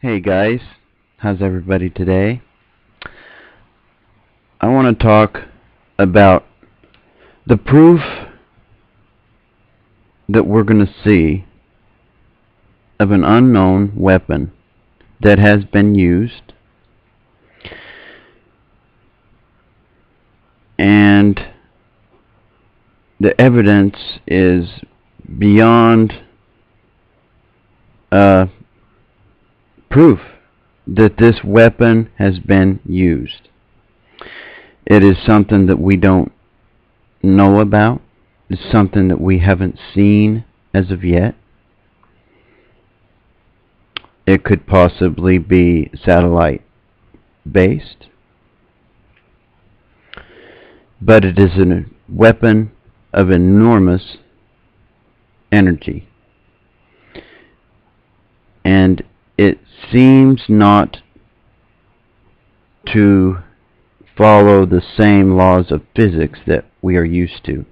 Hey guys, how's everybody today? I want to talk about the proof that we're going to see of an unknown weapon that has been used, and the evidence is beyond proof that this weapon has been used. It is something that we don't know about. It's something that we haven't seen as of yet. It could possibly be satellite based, but it is a weapon of enormous energy, and it seems not to follow the same laws of physics that we are used to.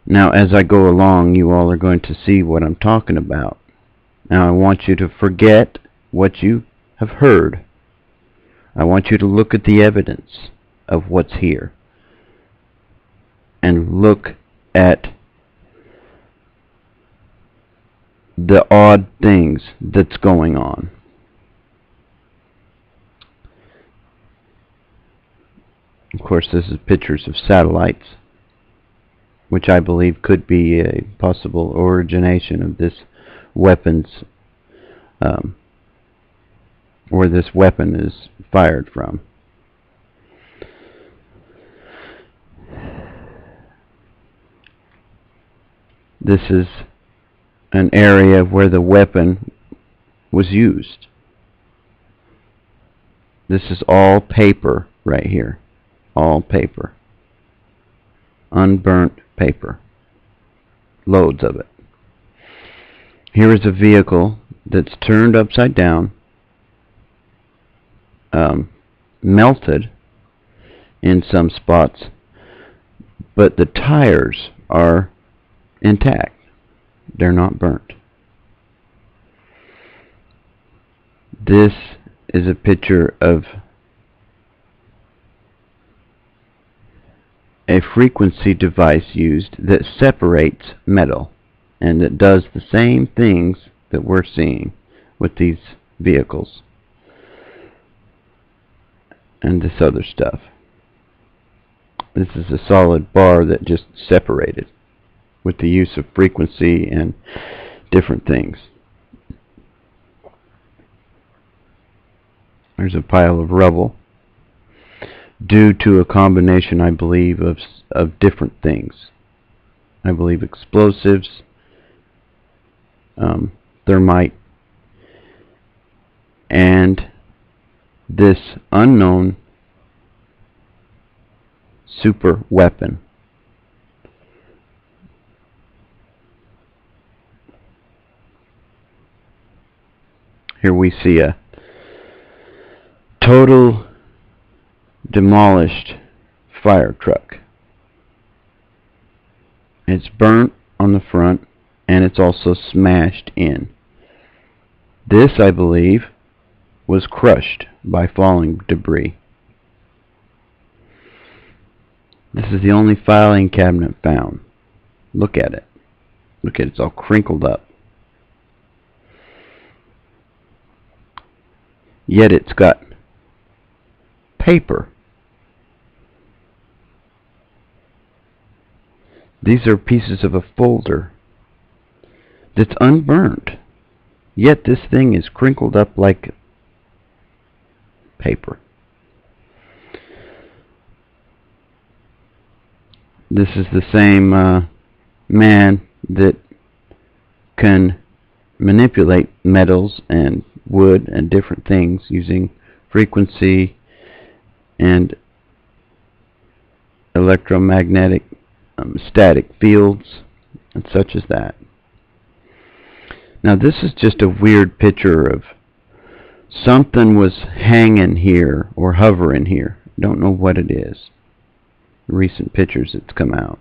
Now, as I go along, you all are going to see what I'm talking about. Now, I want you to forget what you have heard. I want you to look at the evidence of what's here and look at the odd things that's going on. Of course, this is pictures of satellites, which I believe could be a possible origination of this weapons, where this weapon is fired from. This is an area where the weapon was used. This is all paper right here. All paper. Unburnt paper. Loads of it. Here is a vehicle that's turned upside down, melted in some spots, but the tires are intact. They're not burnt. This is a picture of a frequency device used that separates metal, and that does the same things that we're seeing with these vehicles and this other stuff. This is a solid bar that just separated with the use of frequency and different things. There's a pile of rubble due to a combination, I believe, of different things. I believe explosives, thermite, and this unknown super weapon. Here we see a total demolished fire truck. It's burnt on the front, and it's also smashed in. This, I believe, was crushed by falling debris. This is the only filing cabinet found. Look at it. Look at it. It's all crinkled up. Yet it's got paper. These are pieces of a folder that's unburnt. Yet this thing is crinkled up like paper. This is the same man that can manipulate metals and wood and different things using frequency and electromagnetic static fields and such as that. Now, this is just a weird picture of something was hanging here or hovering here. Don't know what it is. Recent pictures that's come out.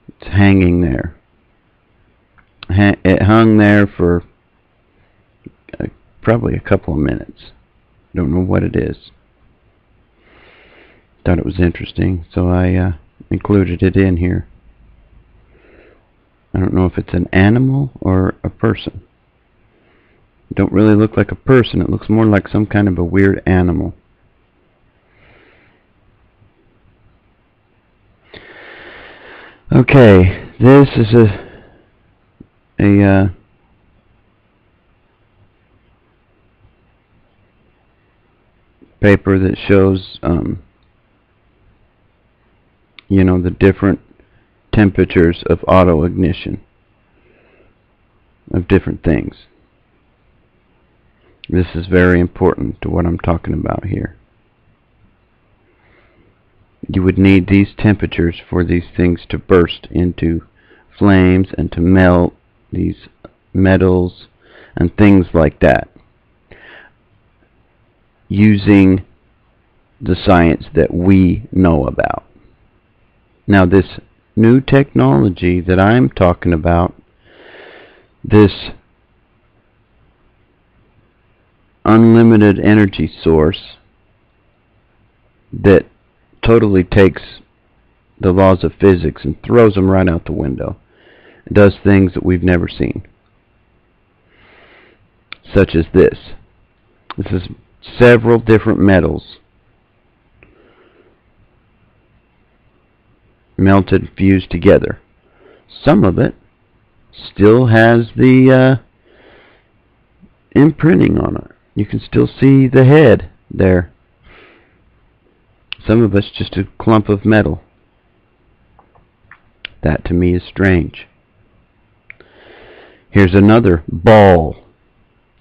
It's hanging there. It hung there for probably a couple of minutes. Don't know what it is. Thought it was interesting, so I included it in here. I don't know if it's an animal or a person. It don't really look like a person. It looks more like some kind of a weird animal. Okay, this is a paper that shows you know, the different temperatures of auto ignition of different things. This is very important to what I'm talking about here. You would need these temperatures for these things to burst into flames and to melt these metals and things like that, using the science that we know about. Now, this new technology that I'm talking about, this unlimited energy source that totally takes the laws of physics and throws them right out the window. It does things that we've never seen, such as this. This is several different metals melted, fused together. Some of it still has the imprinting on it. You can still see the head there. Some of it's just a clump of metal. That to me is strange. Here's another ball.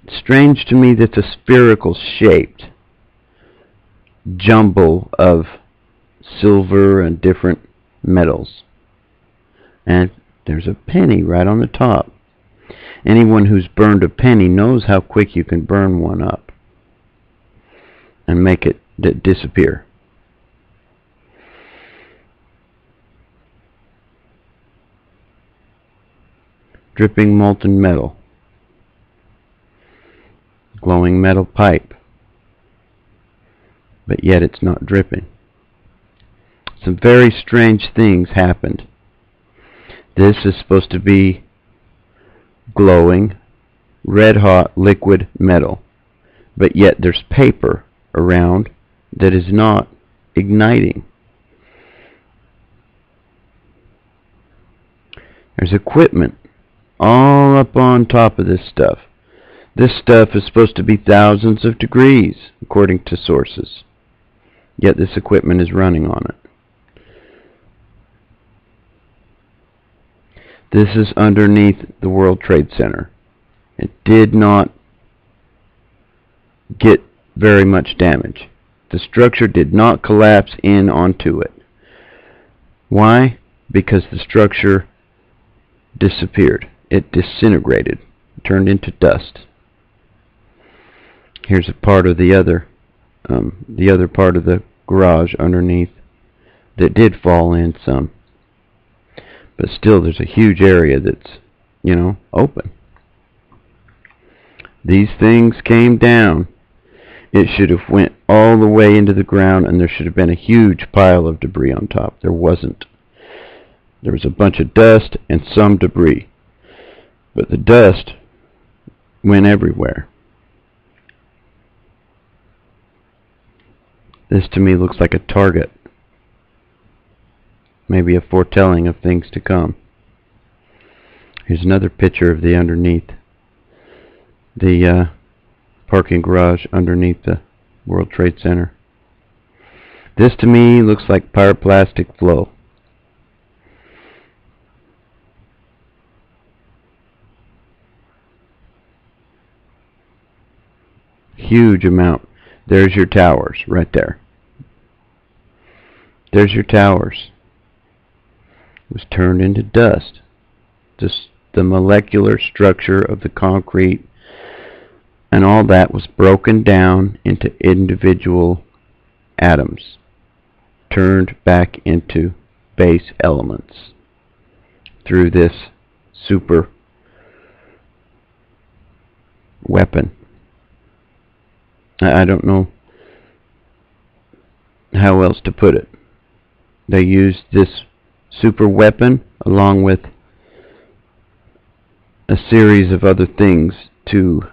Strange to me that's a spherical shaped jumble of silver and different metals. And there's a penny right on the top. Anyone who's burned a penny knows how quick you can burn one up and make it disappear. Dripping molten metal. Glowing metal pipe. But yet it's not dripping. Some very strange things happened. This is supposed to be glowing, red-hot liquid metal. But yet there's paper around that is not igniting. There's equipment all up on top of this stuff. This stuff is supposed to be thousands of degrees, according to sources. Yet this equipment is running on it. This is underneath the World Trade Center. It did not get very much damage. The structure did not collapse in onto it. Why? Because the structure disappeared. It disintegrated, turned into dust. Here's a part of the other part of the garage underneath that did fall in some. But still, there's a huge area that's, you know, open. These things came down. It should have went all the way into the ground, and there should have been a huge pile of debris on top. There wasn't. There was a bunch of dust and some debris. But the dust went everywhere. This to me looks like a target. Maybe a foretelling of things to come. Here's another picture of the underneath. The parking garage underneath the World Trade Center. This to me looks like pyroclastic flow. Huge amount. There's your towers right there. There's your towers. It was turned into dust. Just the molecular structure of the concrete and all that was broken down into individual atoms, turned back into base elements through this super weapon I don't know how else to put it. They used this super weapon along with a series of other things to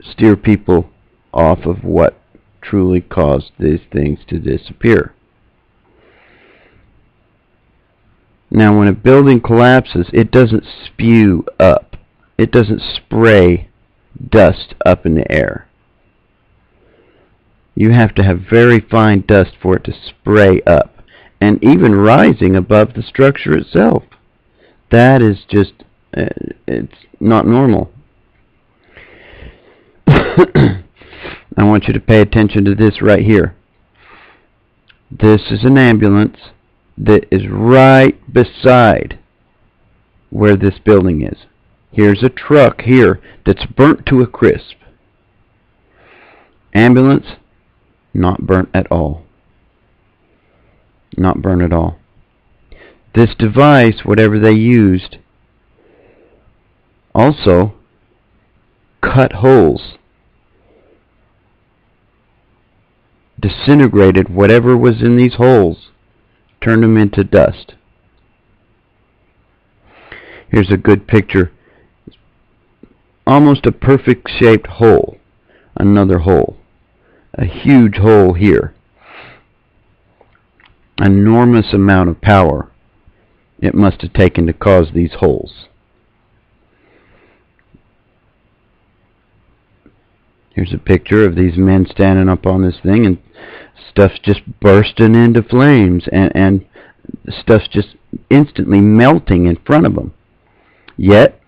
steer people off of what truly caused these things to disappear. Now, when a building collapses, it doesn't spew up. It doesn't spray dust up in the air. You have to have very fine dust for it to spray up, and even rising above the structure itself. That is just, it's not normal. I want you to pay attention to this right here. This is an ambulance that is right beside where this building is. Here's a truck here that's burnt to a crisp. Ambulance, not burnt at all. Not burnt at all. This device, whatever they used, also cut holes, disintegrated whatever was in these holes, turned them into dust. Here's a good picture. Almost a perfect shaped hole. Another hole. A huge hole here. Enormous amount of power it must have taken to cause these holes. Here's a picture of these men standing up on this thing, and stuff's just bursting into flames, and stuff's just instantly melting in front of them. Yet,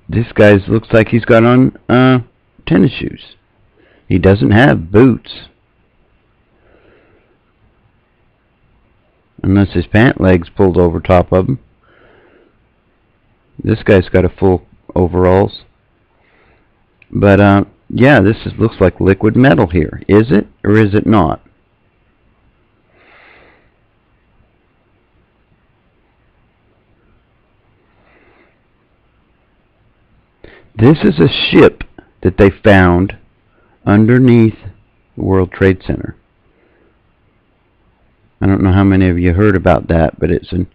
this guy looks like he's got on tennis shoes. He doesn't have boots. Unless his pant legs pulled over top of him. This guy's got a full overalls. But yeah, this looks like liquid metal here. Is it or is it not? This is a ship that they found underneath the World Trade Center. I don't know how many of you heard about that, but it's an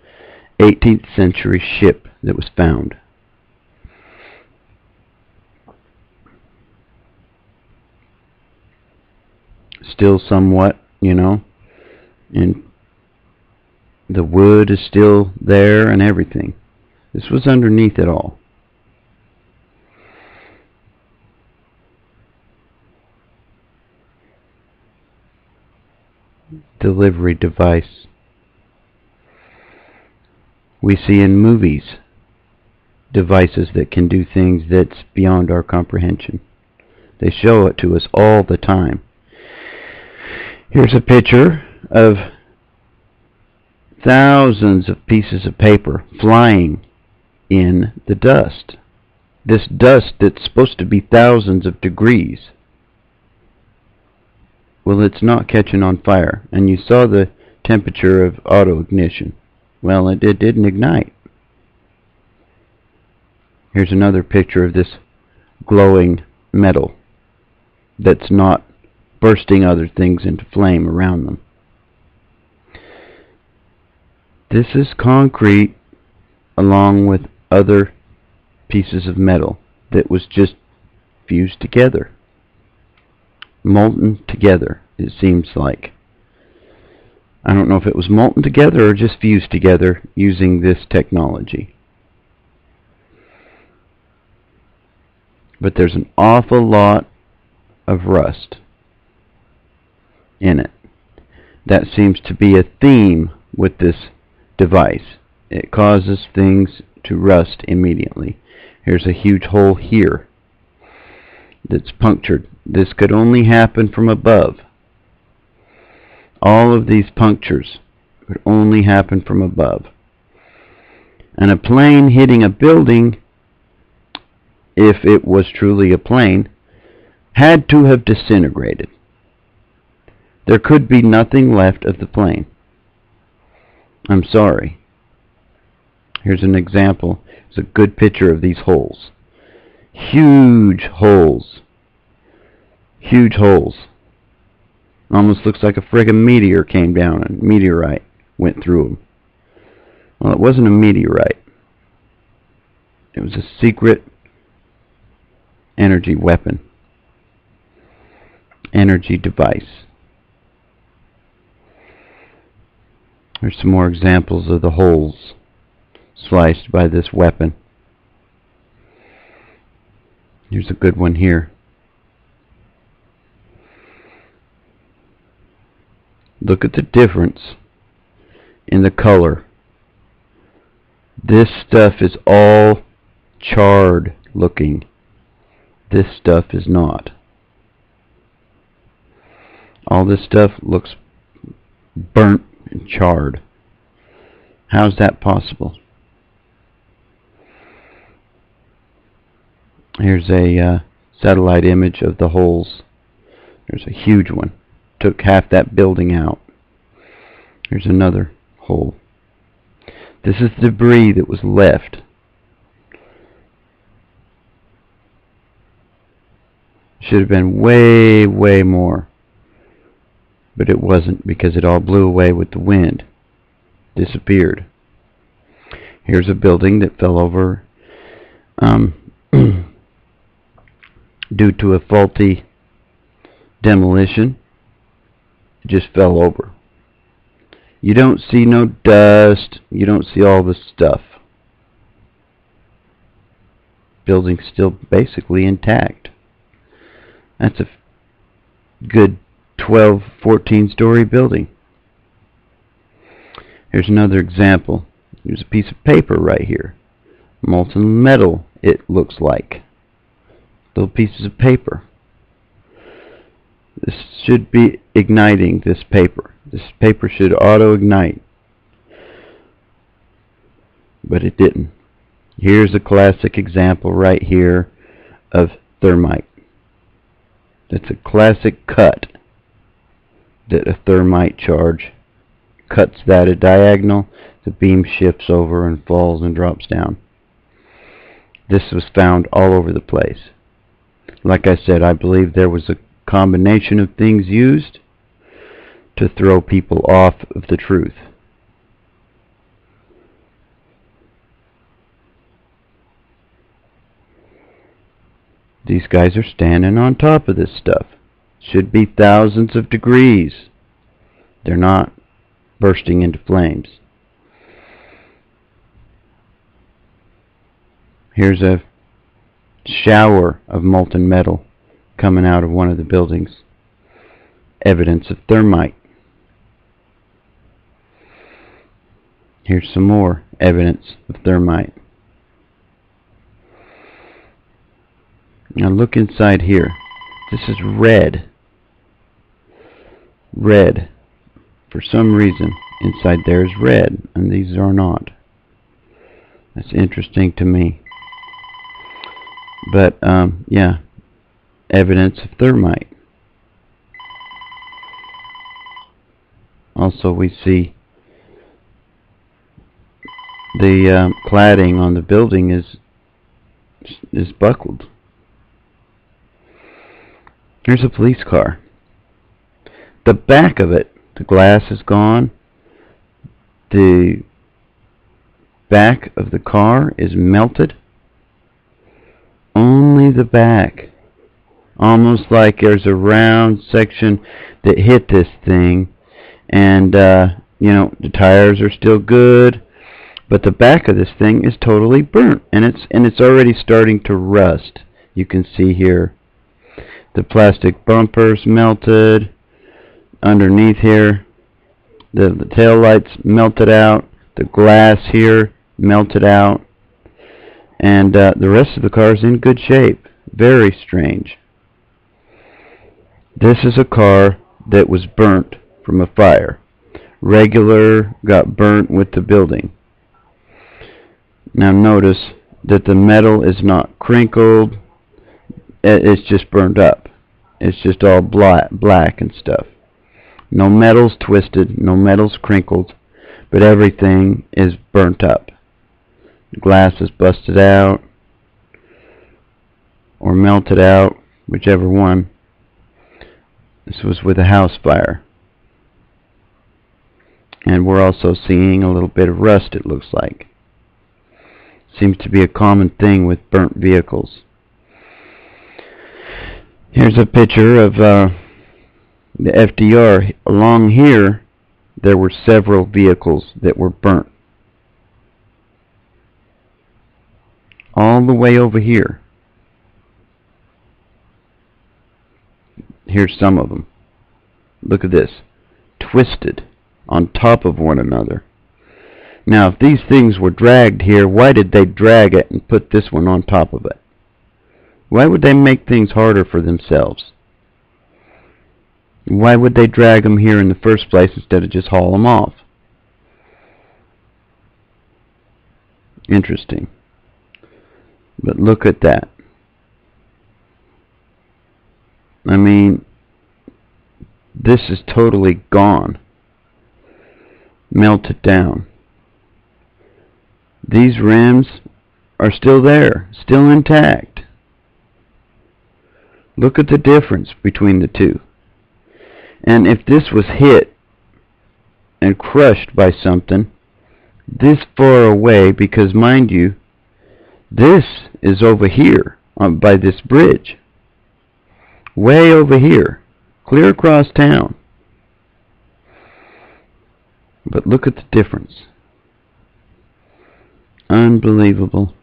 18th century ship that was found. Still somewhat, you know, and the wood is still there and everything. This was underneath it all. Delivery device. We see in movies devices that can do things that's beyond our comprehension. They show it to us all the time. Here's a picture of thousands of pieces of paper flying in the dust. This dust that's supposed to be thousands of degrees. Well, it's not catching on fire. And you saw the temperature of auto ignition. Well, it didn't ignite. Here's another picture of this glowing metal that's not bursting other things into flame around them. This is concrete along with other pieces of metal that was just fused together. Molten together, it seems like. I don't know if it was molten together or just fused together using this technology. But there's an awful lot of rust in it. That seems to be a theme with this device. It causes things to rust immediately. Here's a huge hole here that's punctured. This could only happen from above. All of these punctures could only happen from above. And a plane hitting a building, if it was truly a plane, had to have disintegrated. There could be nothing left of the plane. I'm sorry. Here's an example. It's a good picture of these holes. huge holes. Huge holes. Almost looks like a friggin' meteor came down, and a meteorite went through them. Well, it wasn't a meteorite. It was a secret energy weapon. Energy device. There's some more examples of the holes sliced by this weapon. Here's a good one here. Look at the difference in the color. This stuff is all charred looking. This stuff is not. All this stuff looks burnt and charred. How's that possible? Here's a satellite image of the holes. There's a huge one. Took half that building out. Here's another hole. This is debris that was left. Should have been way, way more. But it wasn't, because it all blew away with the wind. Disappeared. Here's a building that fell over due to a faulty demolition. It just fell over. You don't see no dust. You don't see all the stuff. Building's still basically intact. That's a good 12, 14-story building. Here's another example. There's a piece of paper right here. Molten metal, it looks like. Little pieces of paper. This should be igniting this paper. This paper should auto-ignite. But it didn't. Here's a classic example right here of thermite. That's a classic cut that a thermite charge cuts that at diagonal. The beam shifts over and falls and drops down. This was found all over the place. Like I said, I believe there was a combination of things used to throw people off of the truth. These guys are standing on top of this stuff. Should be thousands of degrees. They're not bursting into flames. Here's a shower of molten metal coming out of one of the buildings. Evidence of thermite. Here's some more evidence of thermite. Now look inside here. This is red. Red. For some reason, inside there is red, and these are not. That's interesting to me. But, yeah. Evidence of thermite. Also, we see the cladding on the building is buckled. Here's a police car. The back of it, the glass is gone. The back of the car is melted. Only the back. Almost like there's a round section that hit this thing, and you know, the tires are still good, but the back of this thing is totally burnt, and it's already starting to rust. You can see here the plastic bumpers melted. Underneath here, the tail lights melted out. The glass here melted out, and the rest of the car is in good shape. Very strange. This is a car that was burnt from a fire. Regular got burnt with the building. Now notice that the metal is not crinkled. It's just burned up. It's just all black and stuff. No metal's twisted, no metal's crinkled, but everything is burnt up. The glass is busted out. or melted out, whichever one. This was with a house fire. And we're also seeing a little bit of rust, it looks like. Seems to be a common thing with burnt vehicles. Here's a picture of the FDR. Along here, there were several vehicles that were burnt. All the way over here. Here's some of them. Look at this. Twisted on top of one another. Now, if these things were dragged here, why did they drag it and put this one on top of it? Why would they make things harder for themselves? Why would they drag them here in the first place instead of just haul them off? Interesting. But look at that. I mean, this is totally gone. Melted down. These rims are still there, still intact. Look at the difference between the two. And if this was hit and crushed by something this far away, because mind you, this is over here by this bridge. Way over here. Clear across town. But look at the difference. Unbelievable.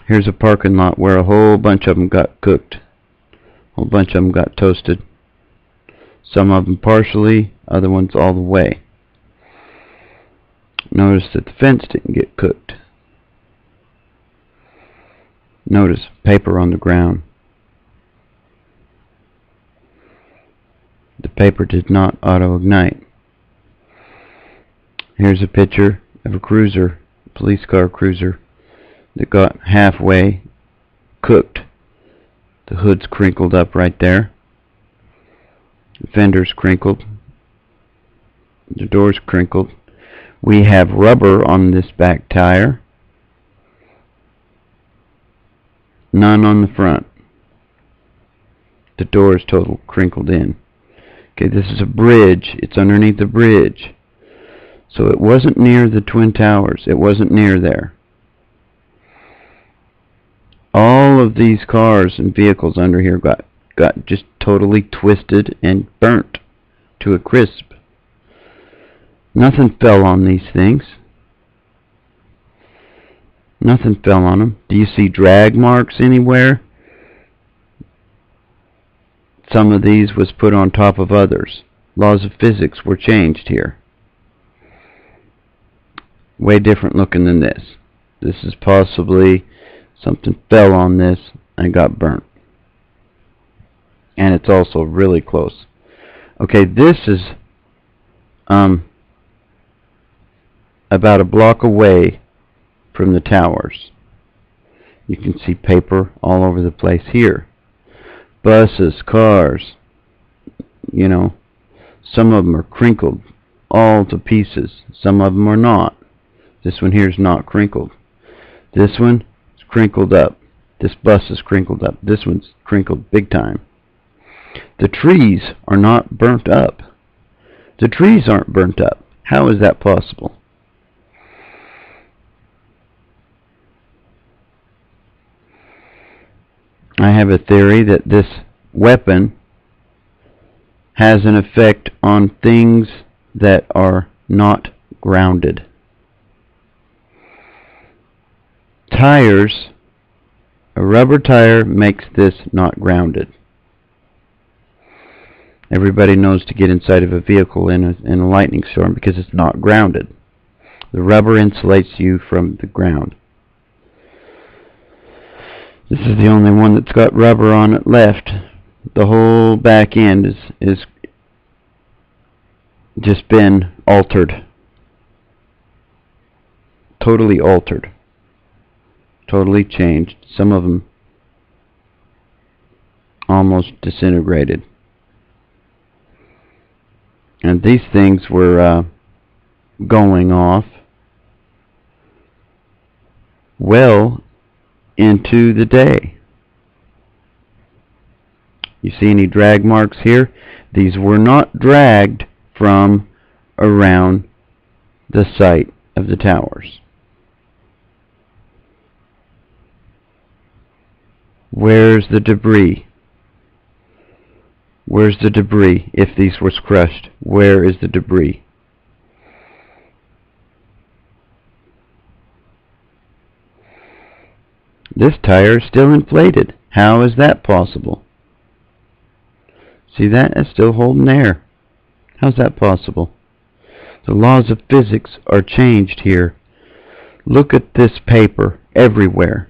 Here's a parking lot where a whole bunch of them got cooked. A whole bunch of them got toasted. Some of them partially, other ones all the way. Notice that the fence didn't get cooked. Notice paper on the ground. The paper did not auto-ignite. Here's a picture of a cruiser, a police car cruiser, that got halfway cooked. The hood's crinkled up right there. The fender's crinkled. The door's crinkled. We have rubber on this back tire. None on the front. The door is total crinkled in. Okay, this is a bridge. It's underneath the bridge. So it wasn't near the Twin Towers. It wasn't near there. All of these cars and vehicles under here got just totally twisted and burnt to a crisp. Nothing fell on these things. Nothing fell on them. Do you see drag marks anywhere? Some of these was put on top of others. Laws of physics were changed here. Way different looking than this. This is possibly something fell on this and got burnt. And it's also really close. Okay, this is about a block away from the towers. You can see paper all over the place here. Buses, cars, you know, some of them are crinkled all to pieces. Some of them are not. This one here is not crinkled. This one is crinkled up. This bus is crinkled up. This one's crinkled big time. The trees are not burnt up. The trees aren't burnt up. How is that possible? I have a theory that this weapon has an effect on things that are not grounded. Tires, a rubber tire makes this not grounded. Everybody knows to get inside of a vehicle in a lightning storm because it's not grounded. The rubber insulates you from the ground. This is the only one that's got rubber on it left. The whole back end is just been altered. Totally altered. Totally changed. Some of them almost disintegrated. And these things were going off well into the day. You see any drag marks here? These were not dragged from around the site of the towers. Where's the debris? Where's the debris? If these were crushed, where is the debris? This tire is still inflated. How is that possible? See that? It's still holding air. How's that possible? The laws of physics are changed here. Look at this paper everywhere.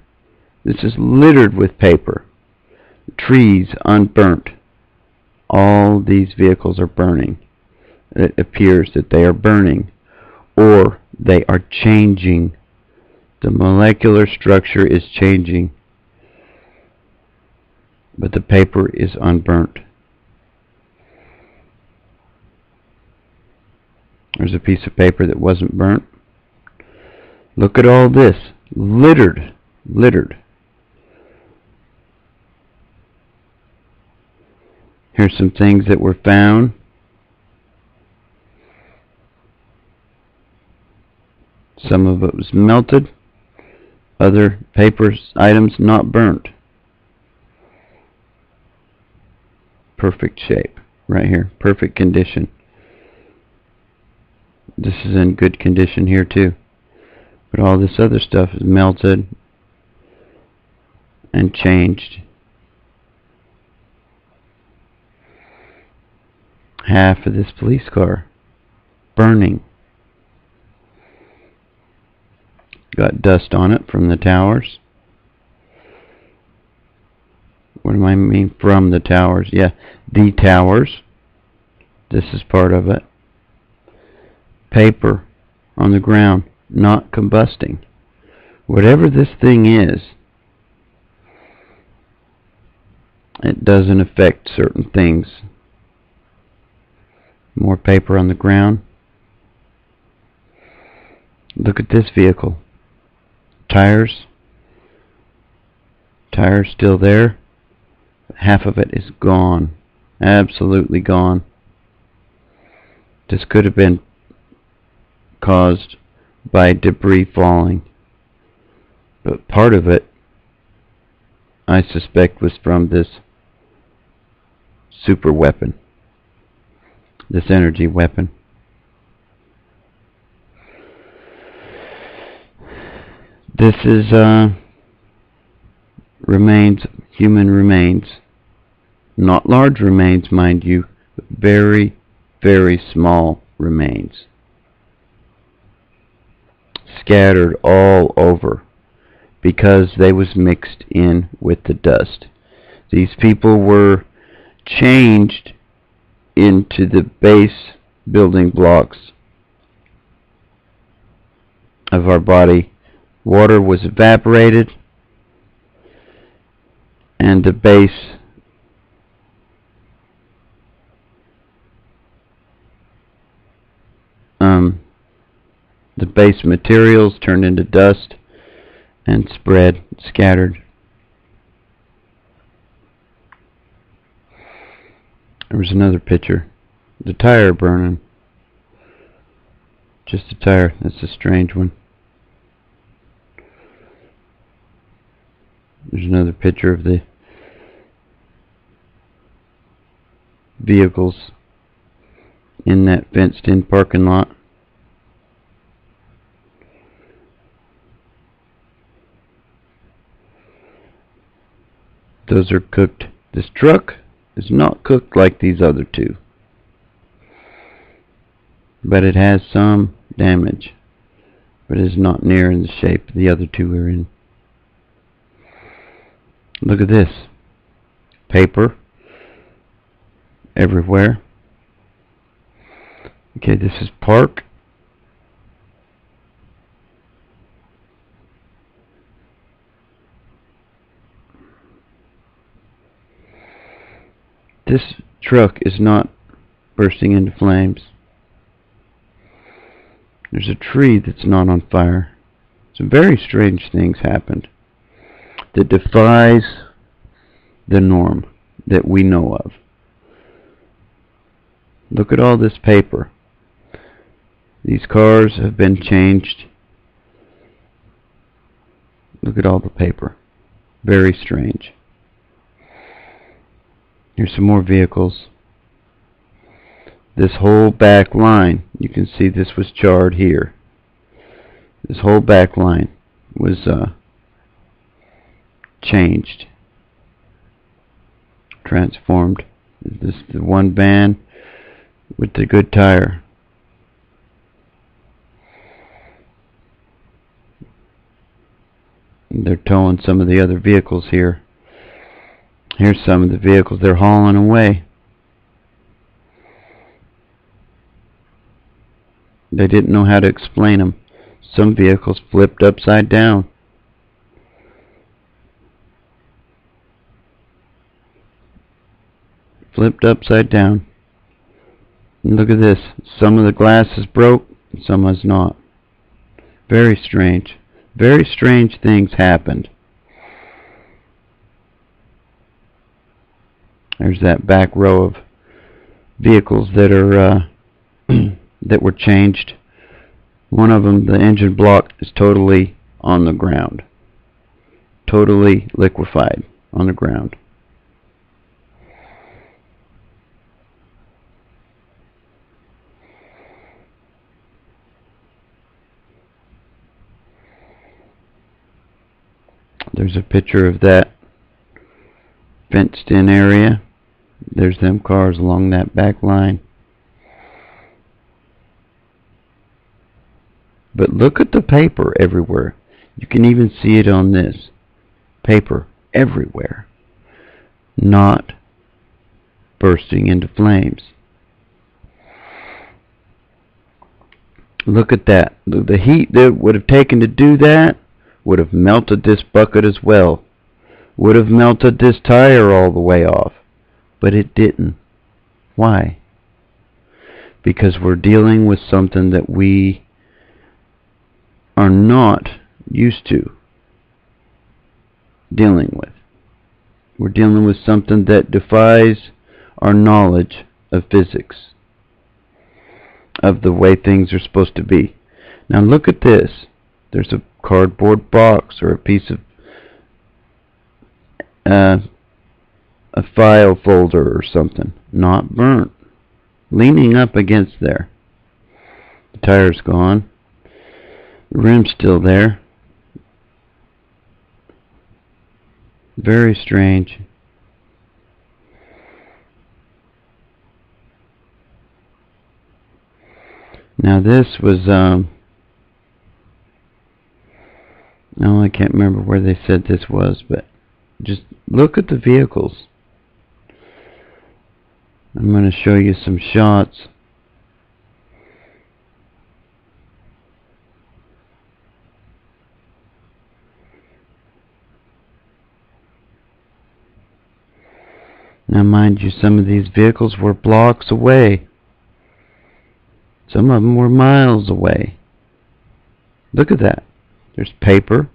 This is littered with paper. Trees unburnt. All these vehicles are burning. It appears that they are burning, or they are changing. The molecular structure is changing, but the paper is unburnt. There's a piece of paper that wasn't burnt. Look at all this. Littered. Here's some things that were found. Some of it was melted. Other paper items not burnt. Perfect shape right here. Perfect condition. This is in good condition here too. But all this other stuff is melted and changed. Half of this police car burning. Got dust on it from the towers. What do I mean from the towers? Yeah, the towers. This is part of it. Paper on the ground, not combusting. Whatever this thing is, it doesn't affect certain things. More paper on the ground. Look at this vehicle. Tires still there. Half of it is gone. Absolutely gone. This could have been caused by debris falling, but part of it I suspect was from this super weapon, this energy weapon. This is remains, human remains, not large remains, mind you, but very, very small remains, scattered all over because they was mixed in with the dust. These people were changed into the base building blocks of our body. Water was evaporated and the base materials turned into dust and spread, scattered. There was another picture. The tire burning. Just a tire. That's a strange one. There's another picture of the vehicles in that fenced-in parking lot. Those are cooked. This truck is not cooked like these other two, but it has some damage, but it is not near in the shape the other two are in. Look at this. Paper everywhere. Okay, this is park. This truck is not bursting into flames. There's a tree that's not on fire. Some very strange things happened. that defies the norm that we know of. Look at all this paper. These cars have been changed. Look at all the paper. Very strange. Here's some more vehicles. This whole back line, you can see this was charred here. This whole back line was changed, transformed. This is the one van with the good tire. They're towing some of the other vehicles here. Here's some of the vehicles they're hauling away. They didn't know how to explain them. Some vehicles flipped upside down. Flipped upside down. And look at this. Some of the glass is broke, some is not. Very strange. Very strange things happened. There's that back row of vehicles that are that were changed. One of them, the engine block, is totally on the ground. Totally liquefied on the ground. There's a picture of that fenced in area. There's them cars along that back line. But look at the paper everywhere. You can even see it on this. Paper everywhere. Not bursting into flames. Look at that. The heat that would have taken to do that would have melted this bucket as well. Would have melted this tire all the way off. But it didn't. Why? Because we're dealing with something that we are not used to dealing with. We're dealing with something that defies our knowledge of physics, of the way things are supposed to be. Now look at this. There's a cardboard box or a piece of a file folder or something, not burnt, leaning up against there. The tire's gone. The rim's still there. Very strange. Now this was no, I can't remember where they said this was, but just look at the vehicles. I'm going to show you some shots. Now mind you, some of these vehicles were blocks away. Some of them were miles away. Look at that. There's paper.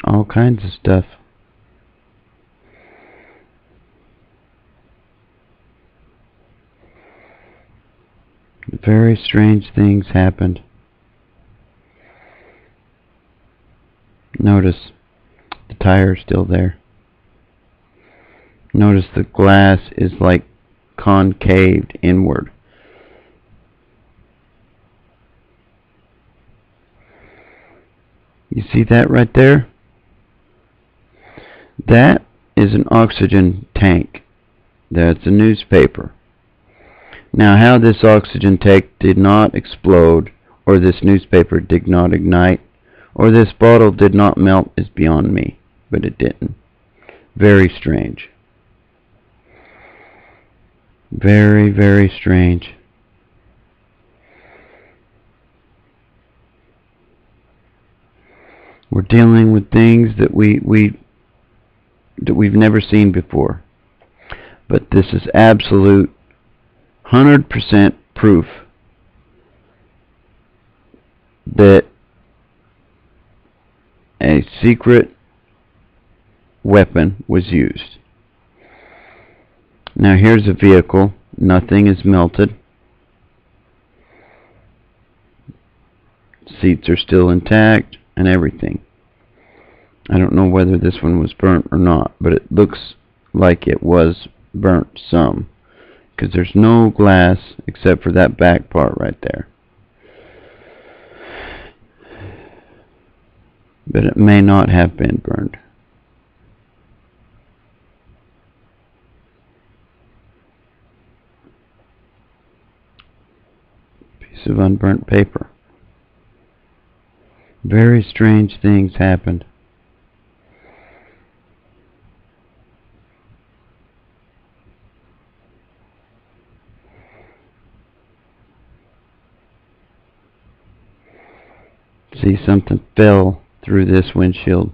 All kinds of stuff. Very strange things happened. Notice the tire's still there. Notice the glass is like concaved inward. You see that right there? That is an oxygen tank. That's a newspaper. Now how this oxygen tank did not explode, or this newspaper did not ignite, or this bottle did not melt is beyond me, but it didn't. Very strange. Very, very strange. We're dealing with things that we've never seen before. But this is absolute 100% proof that a secret weapon was used. Now here's a vehicle. Nothing is melted. Seats are still intact and everything. I don't know whether this one was burnt or not, but it looks like it was burnt some, because there's no glass except for that back part right there. But it may not have been burned. Piece of unburnt paper. Very strange things happened. See, something fell through this windshield.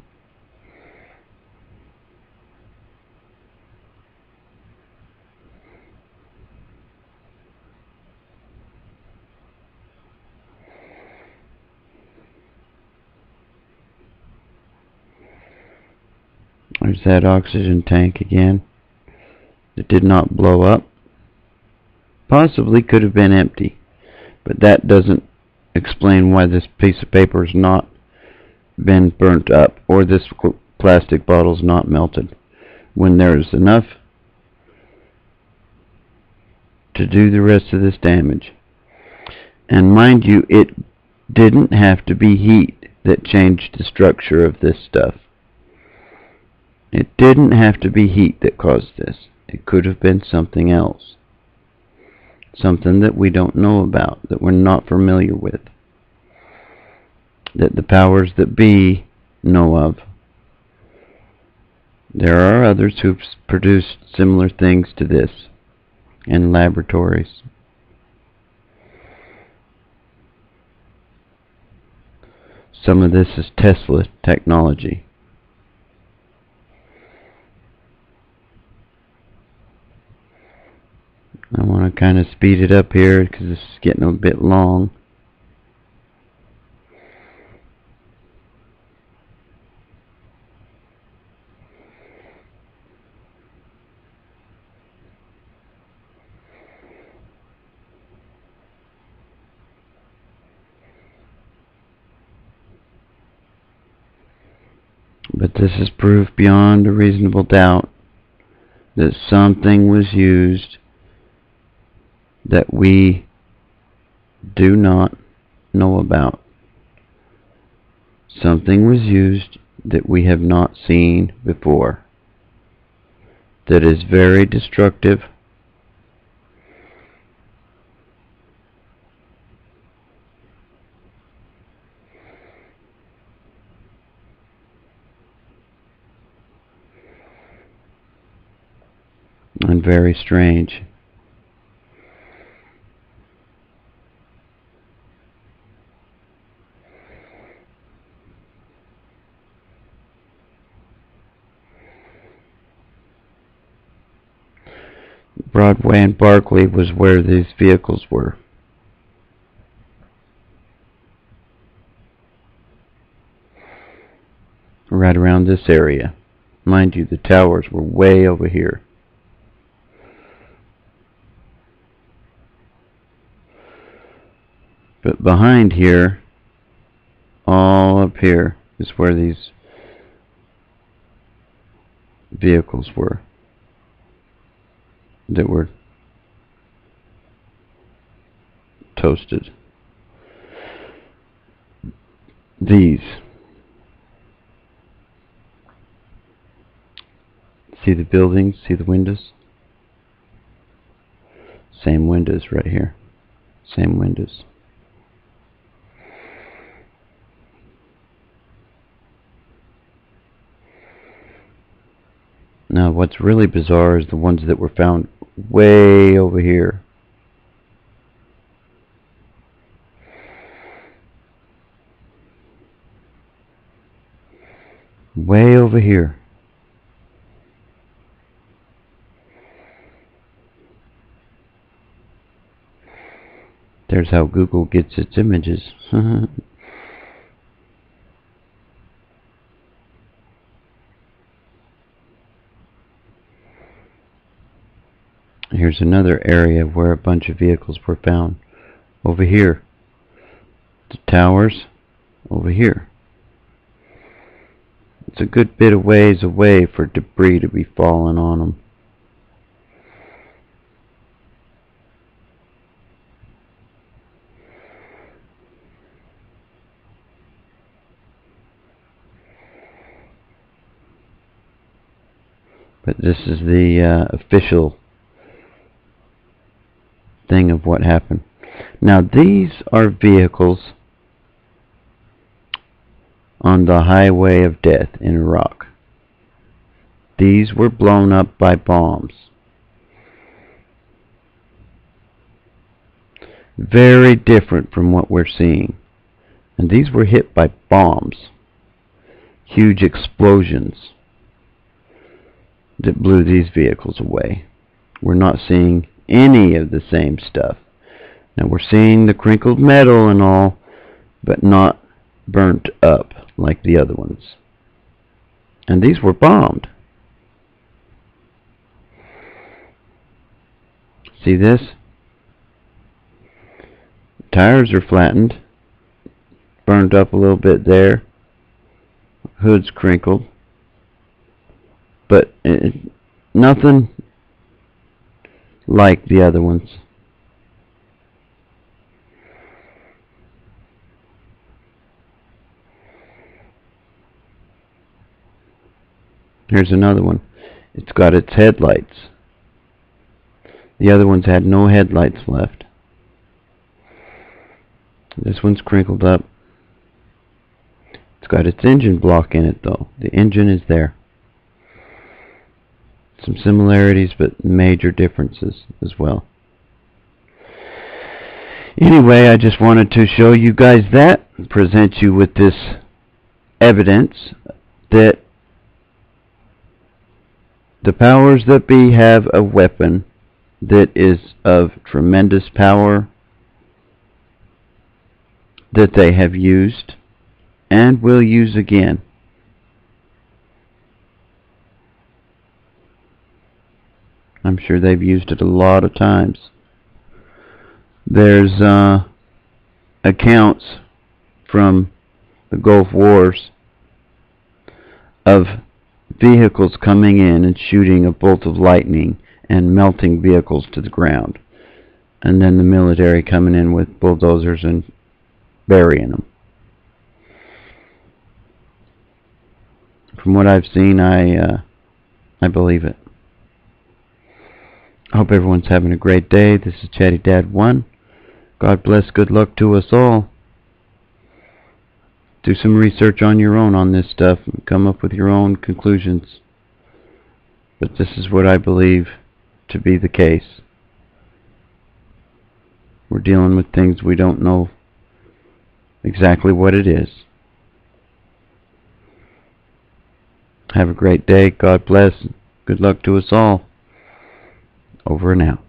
There's that oxygen tank again. It did not blow up. Possibly could have been empty, but that doesn't explain why this piece of paper has not been burnt up, or this plastic bottle's not melted, when there's enough to do the rest of this damage. And mind you, it didn't have to be heat that changed the structure of this stuff. It didn't have to be heat that caused this. It could have been something else. Something that we don't know about, that we're not familiar with, that the powers that be know of. There are others who've produced similar things to this in laboratories. Some of this is Tesla technology. I want to kind of speed it up here because this is getting a bit long. But this is proof beyond a reasonable doubt that something was used that we do not know about. Something was used that we have not seen before, that is very destructive, and very strange. Broadway and Barclay was where these vehicles were. Right around this area. Mind you, the towers were way over here. But behind here, all up here, is where these vehicles were that were toasted. These. See the buildings? See the windows? Same windows right here. Same windows. Now what's really bizarre is the ones that were found way over here. Way over here. There's how Google gets its images. Here's another area where a bunch of vehicles were found. Over here. The towers over here. It's a good bit of ways away for debris to be falling on them. But this is the official thing of what happened. Now these are vehicles on the highway of death in Iraq. These were blown up by bombs. Very different from what we're seeing. And these were hit by bombs. Huge explosions that blew these vehicles away. We're not seeing any of the same stuff. Now we're seeing the crinkled metal and all, but not burnt up like the other ones. And these were bombed. See this? Tires are flattened, burned up a little bit there. Hood's crinkled. But nothing like the other ones. Here's another one. It's got its headlights. The other ones had no headlights left. This one's crinkled up. It's got its engine block in it though. The engine is there. Some similarities but major differences as well. Anyway, I just wanted to show you guys that, present you with this evidence that the powers that be have a weapon that is of tremendous power that they have used and will use again. I'm sure they've used it a lot of times. There's accounts from the Gulf Wars of vehicles coming in and shooting a bolt of lightning and melting vehicles to the ground, and then the military coming in with bulldozers and burying them. From what I've seen, I believe it. I hope everyone's having a great day. This is Chatty Dad 1. God bless, good luck to us all. Do some research on your own on this stuff and come up with your own conclusions. But this is what I believe to be the case. We're dealing with things we don't know exactly what it is. Have a great day. God bless. Good luck to us all. Over and out.